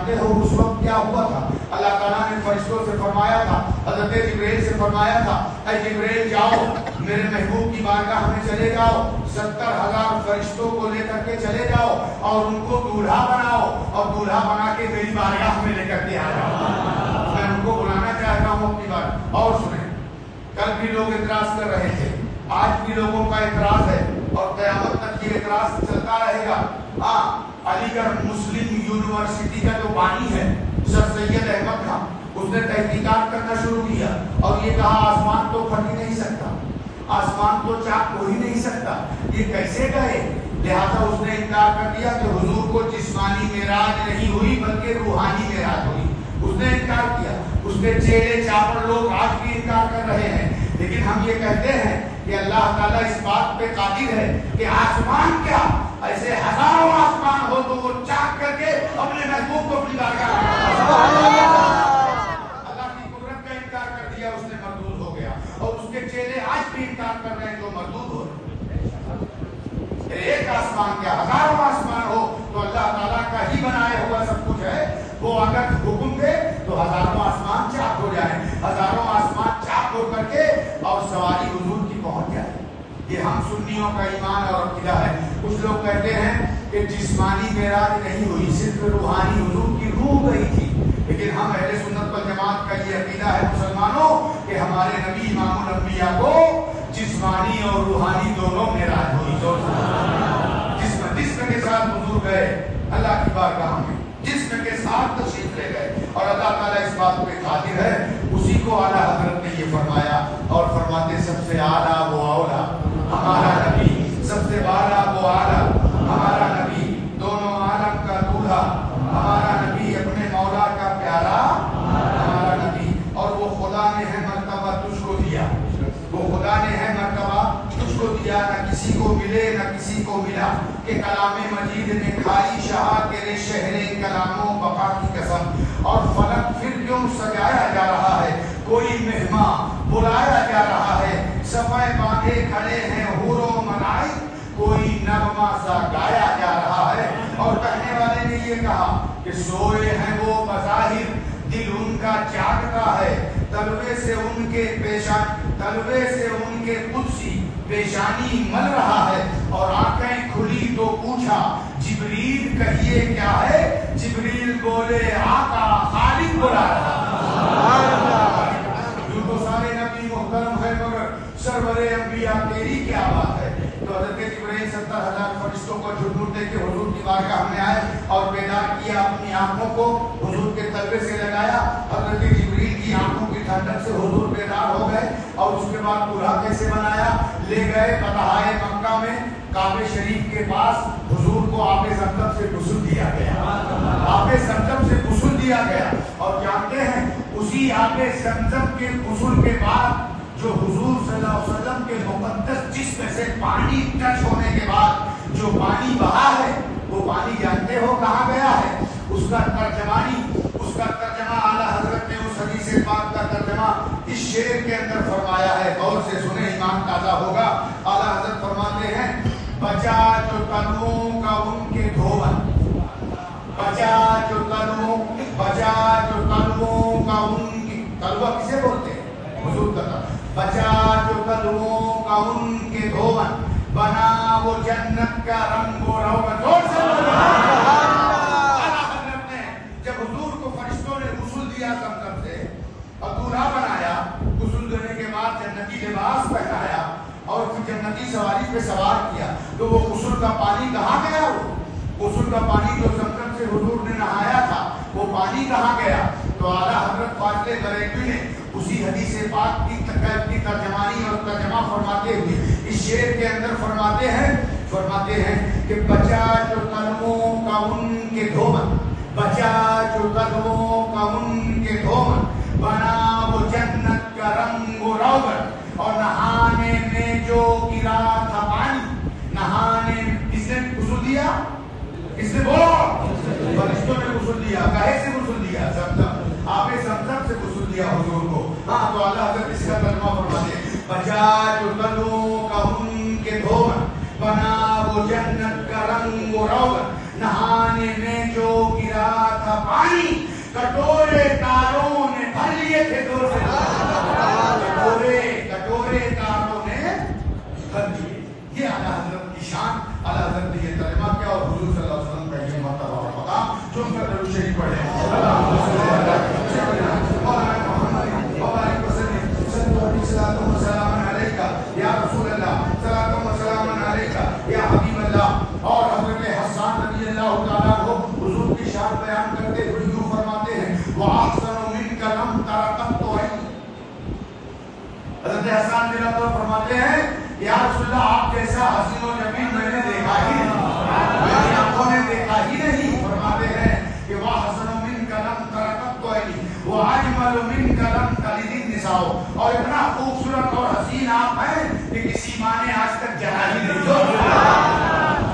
जानते हो उस वक्त क्या हुआ था? अल्लाह ताला ने फरिश्तों से फरमाया था, हजरत जिब्रील से फरमाया था, ऐ जिब्रील जाओ मेरे महबूब की बारगाह में चले जाओ, 70,000 फरिश्तों को लेकर के चले जाओ और उनको दूल्हा बनाओ और दूल्हा बना के मेरी बारगाह में लेकर के आ जाओ। मैं उनको बुलाना चाहता हूँ अपनी बात। और सुने, कल भी लोग इतराज कर रहे थे, आज भी लोगों का इतराज है और क़यामत तक ये इतराज चलता रहेगा। हाँ, अलीगढ़ मुस्लिम यूनिवर्सिटी का जो बानी है सर सैयद अहमद खान, उसने तहकीकात करना शुरू किया और ये कहा आसमान तो फट ही नहीं सकता, आसमान तो चाक हो ही नहीं सकता, ये कैसे गए? लिहाजा उसने इनकार कर दिया कि हुजूर को जिस्मानी मेराज नहीं हुई बल्कि रूहानी मेराज हुई। उसने इनकार किया। उसके चेले चापड़ लोग आज भी इनकार कर रहे हैं, लेकिन हम ये कहते हैं कि अल्लाह ताला इस बात पे कादिर है कि आसमान क्या, ऐसे हजारों आसमान हो तो वो चाक करके अपने महबूब को अपनी बारगाह में अल्लाह की कुदरत का इनकार कर दिया, उसने मरदूद हो गया। और उसके चेले आज भी इनकार कर रहे हैं जो मरदूद हो रहे। एक आसमान क्या, हजारों आसमान हो तो अल्लाह ताला का ही बनाया हुआ सब कुछ है। वो अगर हुक्म दे तो हजारों आसमान चाक हो जाए, हजारों आसमान चाक हो करके और सवारी हुजूर की पहुंच जाए। ये हम सुन्नियों का ईमान और अकीदा है। कुछ लोग कहते हैं कि जिस्मानी मेराज नहीं हुई, सिर्फ रूहानी हुजूर की रूह गई थी। लेकिन हम अहले सुन्नत वल जमात का ये अकीदा है मुसलमानों कि हमारे नबी इमामुल अंबिया को जिस्मानी और रूहानी दोनों मेराज हुई। जिस्म के साथ हुजूर गए अल्लाह की बारगाह में, जिस्म के साथ तशरीफ ले गए और अल्लाह ताला इस बात पे कादिर है। उसी को आला हजरत ने ये फरमाया और फरमाते सबसे आला वो औला हमारा नबी, सबसे बाला वो आला हमारा नबी, दोनों आलम का दूल्हा हमारा नबी, अपने मौला का प्यारा हमारा नबी। और वो खुदा ने है मर्तबा तुझको दिया, वो खुदा ने है मर्तबा तुझको दिया, न किसी को मिले न किसी को मिला कि कलामे मजीद ने खाई शाह तेरे शहरे कलामों बका की कसम। और फलक फिर क्यों सजाया जा रहा है, कोई मेहमान बुलाया जा रहा है, सफाए बांधे खड़े हैं हूरो मनाई, कोई नगमा सा गाया जा रहा है। और कहने वाले ने ये कहा कि सोए हैं वो बज़ाहिर, दिल उनका जागता है, तलवे से उनके तलवे से उनके कुर्सी पेशानी मल रहा है। और आंखें खुली तो पूछा जिब्रील कहिए क्या है, जिब्रील बोले आका खालिद बुला रहा। तो सारे नबी मुहतरम है मगर सरवरे अंबिया तेरी क्या बात है। तो हज़रत जिब्रील 70,000 फरिश्तों को झुटमुट दे के हुजूर की बारगाह में आए और बेदार किया, अपनी आंखों को हुजूर के तलवे से लगाया। हज़रत जिब्रील की आंखों की ठंडक से हुजूर बेदार हो गए और उसके बाद दूल्हा कैसे बनाया, ले गए बतहाए मक्का में काबे शरीफ के पास, हुजूर को आबे ज़मज़म से गुस्ल दिया गया, आबे ज़मज़म से गुस्ल दिया गया। और जानते हैं उसी आबे ज़मज़म के गुस्ल के बाद जो हुजूर सल्लल्लाहु अलैहि वसल्लम के मुक़द्दस जिस्म से पानी टच होने के बाद जो पानी बहा है, वो पानी जानते हो कहाँ गया है? उसका तर्जमा आला हजरत ने उस हदीस पाक का तर्जमा इस शेर के अंदर फरमाया है। गौर से सुने, ईमान ताज़ा होगा। आला हजरत फरमाते हैं बचा जो तनुओं का उनके धोवन, बचा जो तनुओं का उनकी, तलवा किसे बोलते हैं? हुजूर का। बचा जो तनुओं का उनके धोवन, बना वो जन्नत का रंग और रौनक। जोर से आला हजरत ने जब हुजूर को फरिश्तों ने गुस्ल दिया ज़मज़म से और दूल्हा बनाया, गुस्ल देने के बाद जन्नती लिबास पहनाया और फिर जन्नती सवारी पे सवार किया, तो वो गुस्ल का पानी कहाँ गया? वो गुस्ल का पानी जो ज़मज़म से हुजूर ने नहाया था, वो पानी कहाँ गया? तो आला हजरत फाज़िले बरेलवी ने उसी हदीस पाक की तर्जमानी और तर्जमा फरमाते हुए इस शेर के अंदर फरमाते हैं कि बचा जो कदमों का उनके धोमन, बचा जो कदमों का उनके धोमन, बना वो जन्नत का रंग रौगन। और नहाने में जो गिरा था पानी, नहाने किसने गुस्ल दिया? किसने बोलो? फरिश्तों ने गुस्ल दिया। काहे से गुस्ल दिया? ज़मज़म, आबे ज़मज़म से गुस्ल दिया हुजूर को। हाँ, तो अल्लाह हज़रत इसका तर्जुमा फरमाते बचा जो कदमों का उनके धोवन, बना वो जन्नत का रंग रौगन, नहाने में जो गिरा था पानी कटोरे तारों ने भर लिए थे, जोर से कटोरे तारों ने भर लिए। ये आला हजरत की शान, आला हजरत ये तर्जुमा क्या और हुजूर सल्लल्लाहु अलैहि वसल्लम का ये मर्तबा और मकाम जो उनका दरूद शरीफ पढ़े। या रसूल अल्लाह सल्लल्लाहु अलैहि वसल्लम अलैका या हबीब अल्लाह। और हजरत हसन रज़ी अल्लाह तआला को हुजूर की शान बयान करते हुए यूं फरमाते हैं, व अहसनु मिनका लम तरक़त तोई। हजरत हसन रज़ी अल्लाह फरमाते हैं, या रसूल अल्लाह आप जैसा हसीन और जमील मैंने देखा ही नहीं, मेरी आंखों ने देखा ही नहीं। फरमाते हैं कि व अहसनु मिनका लम तरक़त तोई व अजमलु मिनका लम तलिदिन निसाओ। और इतना खूबसूरत और हसीन आप हैं कि किसी माँ ने आज तक जला ही नहीं।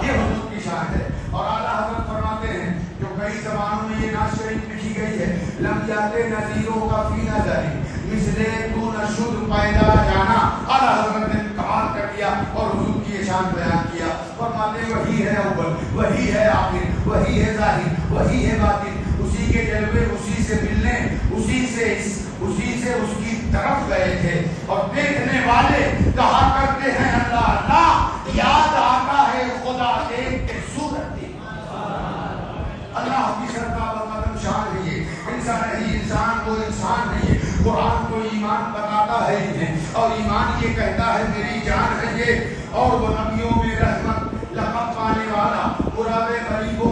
ये हुजूर की शान है। और आला हज़रत फरमाते हैं जो कई ज़बानों में ये नात शरीफ लिखी गई है, लम याते नज़ीरों का फी नज़री मिसले तू नशुद पैदा जाना। आला हज़रत ने कमाल कर दिया और हुजूर की ये शान बयान किया। फरमाते वही है अव्वल, वही है आखिर, वही है ज़ाहिर, वही है बातिन। उसी के जलवे उसी से मिलने, उसी से उसकी तरफ गए थे। और देखने वाले कहा करते हैं अल्लाह अल्लाह, याद आता है खुदा देख के सूरत दी। अल्लाह की सरकार कदम शान है ये। इंसान नहीं, इंसान को इंसान नहीं है। कुरान को ईमान बताता है इन्हें, और ईमान ये कहता है मेरी जान है ये। और वो नबियों में रहमत लक़ब पाने वाला, मुराद गरीब